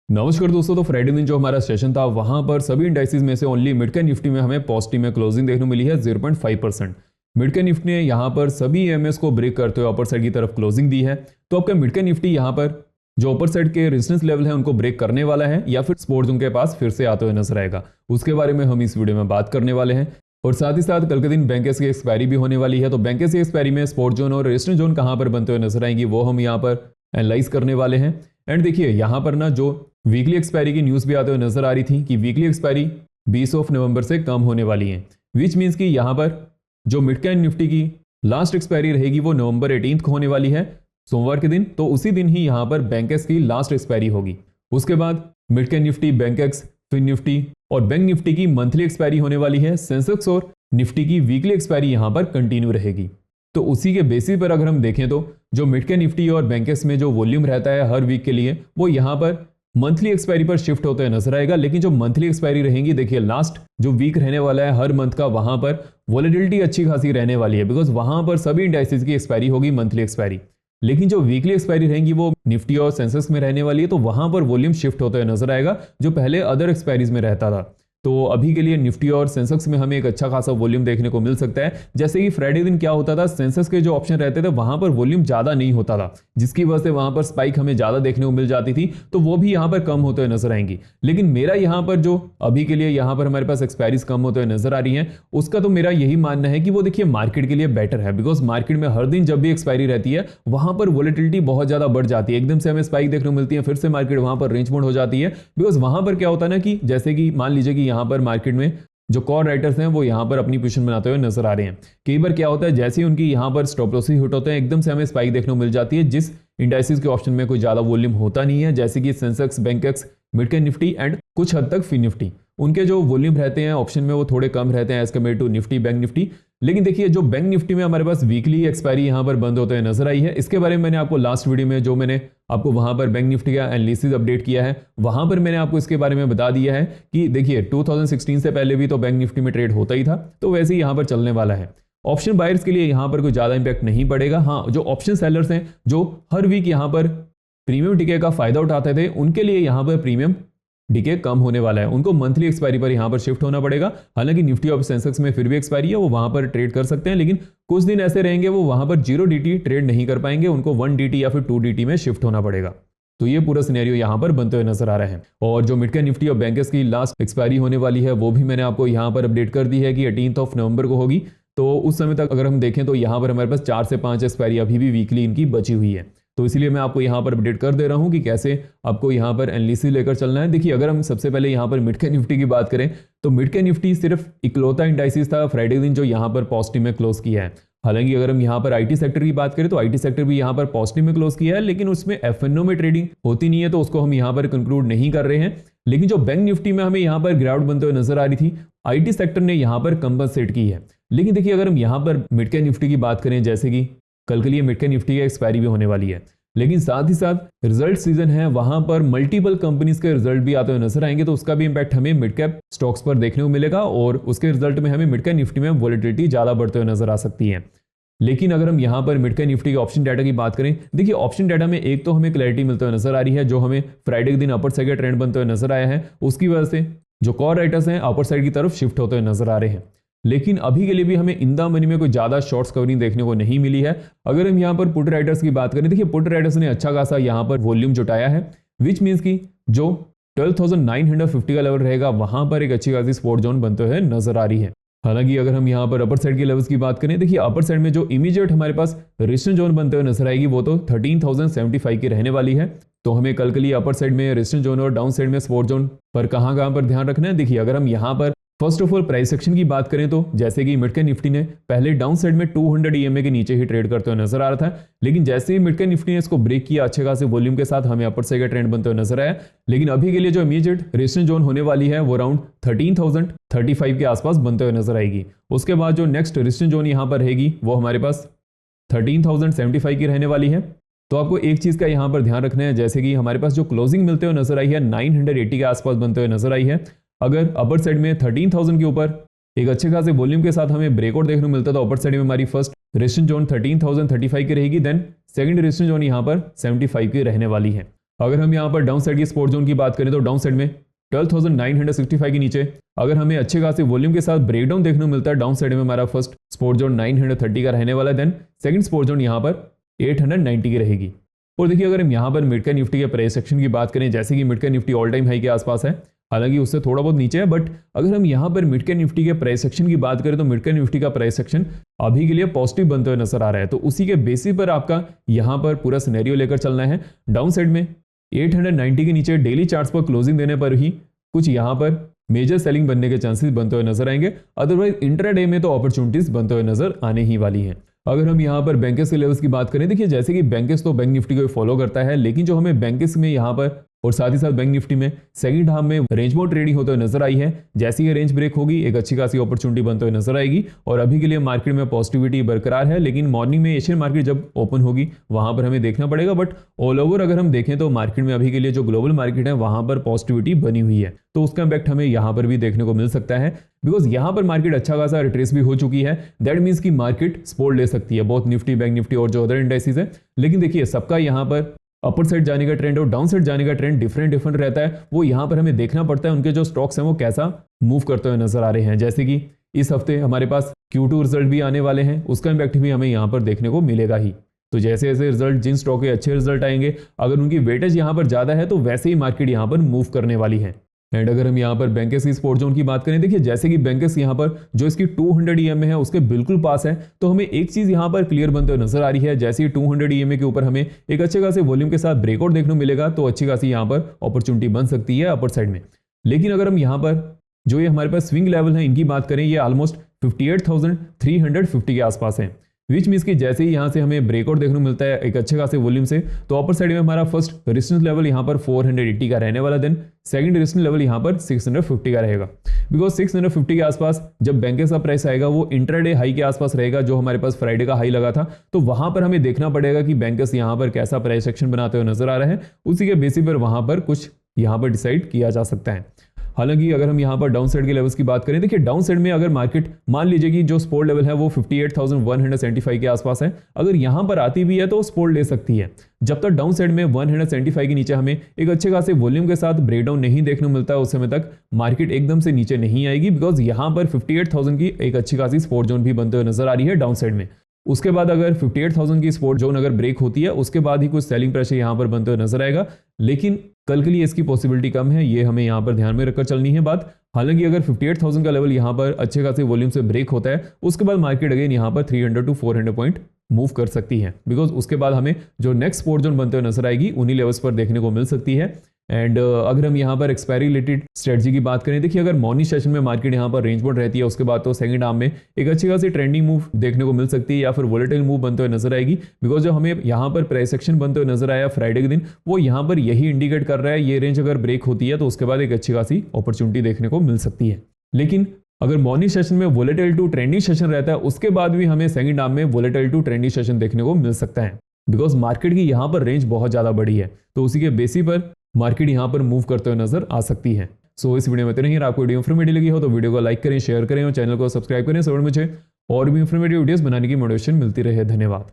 नमस्कार दोस्तों। तो फ्राइडे दिन जो हमारा सेशन था वहां पर सभी इंडाइसिस में से ओनली मिड कैप निफ्टी में हमें पॉजिटिव में क्लोजिंग देखने को मिली है 0.5%। मिड कैप निफ्टी ने यहां पर सभी ईएमएस को ब्रेक करते हुए अपर साइड की तरफ क्लोजिंग दी है। तो आपका मिड कैप निफ्टी यहां पर जो अपर साइड के रेजिस्टेंस लेवल है उनको ब्रेक करने वाला है या फिर सपोर्ट जोन के पास फिर से आते हुए नजर आएगा, उसके बारे में हम इस वीडियो में बात करने वाले हैं। और साथ ही साथ कल के दिन बैंकेस की एक्सपायरी भी होने वाली है, तो बैंकेस की एक्सपायरी में सपोर्ट जोन और रेजिस्टेंस जोन कहां पर बनते हुए नजर आएंगी वो हम यहाँ पर एनालाइज करने वाले हैं। एंड देखिए यहाँ पर ना जो वीकली एक्सपायरी की न्यूज़ भी आते हुए नजर आ रही थी कि वीकली एक्सपायरी 20 नवंबर से कम होने वाली है, विच मीन्स कि यहाँ पर जो मिड कैप निफ्टी की लास्ट एक्सपायरी रहेगी वो नवंबर 18 को होने वाली है, सोमवार के दिन। तो उसी दिन ही यहाँ पर बैंकेक्स की लास्ट एक्सपायरी होगी। उसके बाद Mid Cap Nifty, Bankex, Fin Nifty और बैंक निफ्टी की मंथली एक्सपायरी होने वाली है। सेंसेक्स और निफ्टी की वीकली एक्सपायरी यहाँ पर कंटिन्यू रहेगी। तो उसी के बेसिस पर अगर हम देखें तो जो मिड कैप निफ्टी और बैंकेक्स में जो वॉल्यूम रहता है हर वीक के लिए वो यहाँ पर मंथली एक्सपायरी पर शिफ्ट होते हुए नजर आएगा। लेकिन जो मंथली एक्सपायरी रहेंगी, देखिए लास्ट जो वीक रहने वाला है हर मंथ का, वहां पर वॉलेटिलिटी अच्छी खासी रहने वाली है, बिकॉज वहां पर सभी इंडाइसेस की एक्सपायरी होगी मंथली एक्सपायरी। लेकिन जो वीकली एक्सपायरी रहेंगी वो निफ्टी और सेंसेक्स में रहने वाली है, तो वहां पर वॉल्यूम शिफ्ट होते हुए नजर आएगा जो पहले अदर एक्सपायरीज में रहता था। तो अभी के लिए निफ्टी और सेंसेक्स में हमें एक अच्छा खासा वॉल्यूम देखने को मिल सकता है। जैसे कि फ्राइडे दिन क्या होता था, सेंसेक्स के जो ऑप्शन रहते थे वहां पर वॉल्यूम ज्यादा नहीं होता था, जिसकी वजह से वहां पर स्पाइक हमें ज्यादा देखने को मिल जाती थी, तो वो भी यहां पर कम होते हुए नजर आएंगी। लेकिन मेरा यहां पर जो अभी के लिए यहां पर हमारे पास एक्सपायरीज कम होते हुए नजर आ रही है, उसका तो मेरा यही मानना है कि वो देखिए मार्केट के लिए बेटर है, बिकॉज मार्केट में हर दिन जब भी एक्सपायरी रहती है वहां पर वॉलेटिलिटी बहुत ज्यादा बढ़ जाती है, एकदम से हमें स्पाइक देखने को मिलती है, फिर से मार्केट वहां पर रेंज मोड हो जाती है। बिकॉज वहां पर क्या होता है ना कि जैसे कि मान लीजिए कि यहां पर मार्केट में जो कॉल राइटर्स हैं वो यहाँ पर अपनी पोजीशन बनाते हुए नजर आ रहे हैं। कई बार क्या होता है, जैसे ही उनकी यहाँ पर स्टॉप लॉस हिट होते हैं एकदम से हमें स्पाइक देखने को मिल जाती है, जिस इंडाइसिस के ऑप्शन में कोई ज्यादा वॉल्यूम होता नहीं है, जैसे कि Sensex, Bankex, mid Cap Nifty and कुछ हद तक फिन निफ्टी, उनके जो वॉल्यूम रहते हैं ऑप्शन में वो थोड़े कम रहते हैं as compare to Nifty, Bank Nifty. लेकिन देखिए जो बैंक निफ्टी में हमारे पास वीकली एक्सपायरी यहाँ पर बंद होते हुए नजर आई है, इसके बारे में मैंने आपको लास्ट वीडियो में जो मैंने आपको वहां पर बैंक निफ्टी का एनालिसिस अपडेट किया है वहां पर मैंने आपको इसके बारे में बता दिया है कि देखिए 2016 से पहले भी तो बैंक निफ्टी में ट्रेड होता ही था, तो वैसे ही यहाँ पर चलने वाला है। ऑप्शन बायर्स के लिए यहाँ पर कोई ज्यादा इंपैक्ट नहीं पड़ेगा। हाँ, जो ऑप्शन सेलर्स हैं जो हर वीक यहाँ पर प्रीमियम डिके का फायदा उठाते थे उनके लिए यहाँ पर प्रीमियम डीके कम होने वाला है, उनको मंथली एक्सपायरी पर यहां पर शिफ्ट होना पड़ेगा। हालांकि निफ्टी और सेंसेक्स में फिर भी एक्सपायरी है, वो वहां पर ट्रेड कर सकते हैं, लेकिन कुछ दिन ऐसे रहेंगे वो वहां पर 0 DT ट्रेड नहीं कर पाएंगे, उनको 1 DT या फिर 2 DT में शिफ्ट होना पड़ेगा। तो ये पूरा सिनेरियो यहां पर बनते हुए नजर आ रहे हैं। और जो मिड कैप निफ्टी और बैंकेस की लास्ट एक्सपायरी होने वाली है वो भी मैंने आपको यहां पर अपडेट कर दी है कि 18 नवंबर को होगी। तो उस समय तक अगर हम देखें तो यहां पर हमारे पास 4 से 5 एक्सपायरी अभी भी वीकली इनकी बची हुई है। तो इसलिए मैं आपको यहां पर अपडेट कर दे रहा हूं कि कैसे आपको यहां पर एनालिसिस लेकर चलना है। देखिए अगर हम सबसे पहले यहां पर मिड कैप निफ्टी की बात करें तो मिड कैप निफ्टी सिर्फ इकलौता इंडाइसिस था फ्राइडे दिन जो यहां पर पॉजिटिव में क्लोज किया है। हालांकि अगर हम यहां पर आईटी सेक्टर की बात करें तो आईटी सेक्टर भी यहां पर पॉजिटिव में क्लोज किया है, लेकिन उसमें एफएनओ में ट्रेडिंग होती नहीं है, तो उसको हम यहां पर कंक्लूड नहीं कर रहे हैं। लेकिन जो बैंक निफ्टी में हमें यहां पर गिरावट बनते हुए नजर आ रही थी, आईटी सेक्टर ने यहां पर कंपनसेट की है। लेकिन देखिए अगर हम यहां पर मिड कैप निफ्टी की बात करें, जैसे कि कल के लिए मिड कैप निफ्टी की एक्सपायरी भी होने वाली है, लेकिन साथ ही साथ रिजल्ट सीजन है, वहां पर मल्टीपल कंपनीज के रिजल्ट भी आते हुए नजर आएंगे, तो उसका भी इंपैक्ट हमें मिड कैप स्टॉक्स पर देखने को मिलेगा और उसके रिजल्ट में हमें मिड कैप निफ्टी में वॉलेटिलिटी ज्यादा बढ़ते हुए नजर आ सकती है। लेकिन अगर हम यहां पर मिड कैप निफ्टी के ऑप्शन डाटा की बात करें, देखिए ऑप्शन डाटा में एक तो हमें क्लैरिटी मिलते हुए नजर आ रही है, जो हमें फ्राइडे के दिन अपर साइड का ट्रेंड बनते हुए नजर आया है, उसकी वजह से जो कॉल राइटर्स हैं अपर साइड की तरफ शिफ्ट होते हुए नजर आ रहे हैं। लेकिन अभी के लिए भी हमें इन द मनी में कोई ज्यादा शॉर्ट्स कवरिंग देखने को नहीं मिली है। अगर हम यहां पर पुट राइटर्स की बात करें, देखिए पुट राइटर्स ने अच्छा खासा यहां पर वॉल्यूम जुटाया है, विच मीन्स की जो 12,950 का लेवल रहेगा वहां पर एक अच्छी खासी सपोर्ट जोन बनते हुए नजर आ रही है। हालांकि अगर हम यहां पर अपर साइड के लेवल्स की बात करें, देखिए अपर साइड में जो इमीडिएट हमारे पास रेजिस्टेंस जोन बनते हुए नजर आएगी वो तो 13,075 की रहने वाली है। तो हमें कल के लिए अपर साइड में रेजिस्टेंस जोन और डाउन साइड में सपोर्ट जोन पर कहां पर ध्यान रखना है। देखिए अगर हम यहां पर first of all price action की बात करें तो जैसे कि मिड कैप निफ्टी ने पहले डाउन साइड में 200 EMA के नीचे ही ट्रेड करते हुए नजर आ रहा था, लेकिन जैसे ही मिड कैप निफ्टी ने इसको ब्रेक किया अच्छे खासे वॉल्यूम के साथ, हमें अपर साइड का ट्रेंड बनते हुए नजर आया। लेकिन अभी के लिए जो इमीडिएट रेजिस्टेंस जोन होने वाली है वो अराउंड 13,035 के आसपास बनते हुए नजर आएगी। उसके बाद जो नेक्स्ट रेजिस्टेंस जोन यहां पर रहेगी वो हमारे पास 13,075 की रहने वाली है। तो आपको एक चीज का यहां पर ध्यान रखना है, जैसे कि हमारे पास जो क्लोजिंग मिलते हुए नजर आई है 980 के आसपास बनते हुए नजर आई है। अगर अपर साइड में 13,000 के ऊपर एक अच्छे खासे वॉल्यूम के साथ हमें ब्रेकआउट देखने को मिलता है, तो अपर साइड में हमारी फर्स्ट रेजिस्टेंस जोन 13,035 की रहेगी, देन सेकंड रेजिस्टेंस जोन यहां पर 75 की रहने वाली है। अगर हम यहाँ पर डाउन साइड की सपोर्ट जोन की बात करें तो डाउन साइड में 12,965 के नीचे अगर हमें अच्छे खासे वॉल्यूम के साथ ब्रेकडाउन देखने को मिलता है, डाउन साइड में हमारा फर्स्ट सपोर्ट जोन 930 का रहने वाला है, देन सेकंड सपोर्ट जोन यहाँ पर 890 की रहेगी। और देखिए अगर हम यहाँ पर मिड कैप निफ्टी के प्राइस सेक्शन की बात करें, जैसे कि mid Cap Nifty all time high के आसपास है, हालांकि उससे थोड़ा बहुत नीचे है, बट अगर हम यहाँ पर मिड कैप निफ्टी के प्राइस सेक्शन की बात करें तो मिड कैप निफ्टी का प्राइस सेक्शन अभी के लिए पॉजिटिव बनते हुए नजर आ रहा है। तो उसी के बेसिस पर आपका यहाँ पर पूरा सिनेरियो लेकर चलना है। डाउन साइड में 890 के नीचे डेली चार्ट्स पर क्लोजिंग देने पर ही कुछ यहाँ पर मेजर सेलिंग बनने के चांसेस बनते हुए नजर आएंगे, अदरवाइज इंट्राडे में तो अपॉर्चुनिटीज बनते हुए नजर आने ही वाली हैं। अगर हम यहाँ पर बैंकेस के लेवल्स की बात करें, देखिए जैसे कि बैंकेस तो बैंक निफ्टी को फॉलो करता है, लेकिन जो हमें बैंकेस में यहाँ पर और साथ ही साथ बैंक निफ्टी में सेकंड हाफ में रेंज बाउंड ट्रेडिंग होते हुए नजर आई है। जैसे ही रेंज ब्रेक होगी एक अच्छी खासी अपॉर्चुनिटी बनते हुए नजर आएगी और अभी के लिए मार्केट में पॉजिटिविटी बरकरार है, लेकिन मॉर्निंग में एशियन मार्केट जब ओपन होगी वहां पर हमें देखना पड़ेगा। बट ऑल ओवर अगर हम देखें तो मार्केट में अभी के लिए जो ग्लोबल मार्केट है वहां पर पॉजिटिविटी बनी हुई है, तो उसका इम्पैक्ट हमें यहाँ पर भी देखने को मिल सकता है, बिकॉज यहाँ पर मार्केट अच्छा खासा रिट्रेस भी हो चुकी है। दैट मीन्स की मार्केट सपोर्ट ले सकती है, बहुत निफ्टी, बैंक निफ्टी और जो अदर इंडेक्सेस है। लेकिन देखिए सबका यहाँ पर अपर साइड जाने का ट्रेंड और डाउन साइड जाने का ट्रेंड डिफरेंट रहता है। वो यहाँ पर हमें देखना पड़ता है उनके जो स्टॉक्स हैं वो कैसा मूव करते हुए नजर आ रहे हैं। जैसे कि इस हफ्ते हमारे पास Q2 रिजल्ट भी आने वाले हैं, उसका इम्पैक्ट भी हमें यहाँ पर देखने को मिलेगा ही। तो जैसे जैसे रिजल्ट, जिन स्टॉक के अच्छे रिजल्ट आएंगे, अगर उनकी वेटेज यहाँ पर ज्यादा है तो वैसे ही मार्केट यहाँ पर मूव करने वाली है। एंड अगर हम यहाँ पर बैंकेस की सपोर्ट जोन की बात करें, देखिए जैसे कि बैंकेस यहाँ पर जो इसकी 200 EMA है उसके बिल्कुल पास है, तो हमें एक चीज यहाँ पर क्लियर बनते हुए नजर आ रही है। जैसे ही 200 EMA के ऊपर हमें एक अच्छे खासे वॉल्यूम के साथ ब्रेकआउट देखने को मिलेगा तो अच्छी खासी यहाँ पर अपॉर्चुनिटी बन सकती है अपर साइड में। लेकिन अगर हम यहाँ पर जो ये हमारे पास स्विंग लेवल है इनकी बात करें, ये ऑलमोस्ट 58,350 के आसपास है, विच मीन्स कि जैसे ही यहाँ से हमें ब्रेकआउट देखने को मिलता है एक अच्छे खासे वॉल्यूम से, तो अपर साइड में हमारा फर्स्ट रेजिस्टेंस लेवल यहाँ पर 480 का रहने वाला, देन सेकंड रेजिस्टेंस लेवल यहाँ पर 650 का रहेगा। बिकॉज 650 के आसपास जब बैंकेस का प्राइस आएगा वो इंट्राडे हाई के आसपास रहेगा, जो हमारे पास फ्राइडे का हाई लगा था, तो वहां पर हमें देखना पड़ेगा कि बैंकेस यहाँ पर कैसा प्राइस एक्शन बनाते हुए नजर आ रहा है, उसी के बेसिस पर वहां पर कुछ यहाँ पर डिसाइड किया जा सकता है। हालांकि अगर हम यहाँ पर डाउन साइड के लेवल्स की बात करें, देखिए डाउन साइड में अगर मार्केट मान लीजिए कि जो सपोर्ट लेवल है वो 58,175 के आसपास है, अगर यहाँ पर आती भी है तो सपोर्ट ले सकती है। जब तक डाउन साइड में 175 के नीचे हमें एक अच्छे खासे वॉल्यूम के साथ ब्रेकडाउन नहीं देखने को मिलता है, उस समय तक मार्केट एकदम से नीचे नहीं आएगी, बिकॉज यहाँ पर 58,000 की एक अच्छी खासी सपोर्ट जोन भी बनते हुए नजर आ रही है डाउन साइड में। उसके बाद अगर 58,000 की सपोर्ट जोन अगर ब्रेक होती है उसके बाद ही कुछ सेलिंग प्रेशर यहाँ पर बनते हुए नजर आएगा, लेकिन कल के लिए इसकी पॉसिबिलिटी कम है, ये हमें यहाँ पर ध्यान में रखकर चलनी है बात। हालांकि अगर 58,000 का लेवल यहाँ पर अच्छे खासे वॉल्यूम से ब्रेक होता है उसके बाद मार्केट अगेन यहाँ पर 300 to 400 पॉइंट मूव कर सकती है, बिकॉज उसके बाद हमें जो नेक्स्ट सपोर्ट जोन बनते हुए नजर आएगी उन्हीं लेवल्स पर देखने को मिल सकती है। एंड अगर हम यहाँ पर एक्सपायरी रिलेटेड स्ट्रेटजी की बात करें, देखिए अगर मॉर्निंग सेशन में मार्केट यहाँ पर रेंज बाउंड रहती है उसके बाद तो सेकंड हाफ में एक अच्छी खासी ट्रेंडिंग मूव देखने को मिल सकती है या फिर वोलेटाइल मूव बनते हुए नजर आएगी, बिकॉज जो हमें यहाँ पर प्राइस एक्शन बनते हुए नजर आया फ्राइडे के दिन वो यहाँ पर यही इंडिकेट कर रहा है, ये रेंज अगर ब्रेक होती है तो उसके बाद एक अच्छी खासी अपॉर्चुनिटी देखने को मिल सकती है। लेकिन अगर मॉर्निंग सेशन में वोलेटाइल टू ट्रेंडिंग सेशन रहता है उसके बाद भी हमें सेकंड हाफ में वोलेटाइल टू ट्रेंडिंग सेशन देखने को मिल सकता है, बिकॉज मार्केट की यहाँ पर रेंज बहुत ज्यादा बड़ी है, तो उसी के बेसिस पर मार्केट यहाँ पर मूव करते हुए नजर आ सकती है। सो इस वीडियो में इतना ही। आपको वीडियो इन्फॉर्मेटिव लगी हो तो वीडियो को लाइक करें, शेयर करें और चैनल को सब्सक्राइब करें, सो मुझे और भी इन्फॉर्मेटिव वीडियोस बनाने की मोटिवेशन मिलती रहे। धन्यवाद।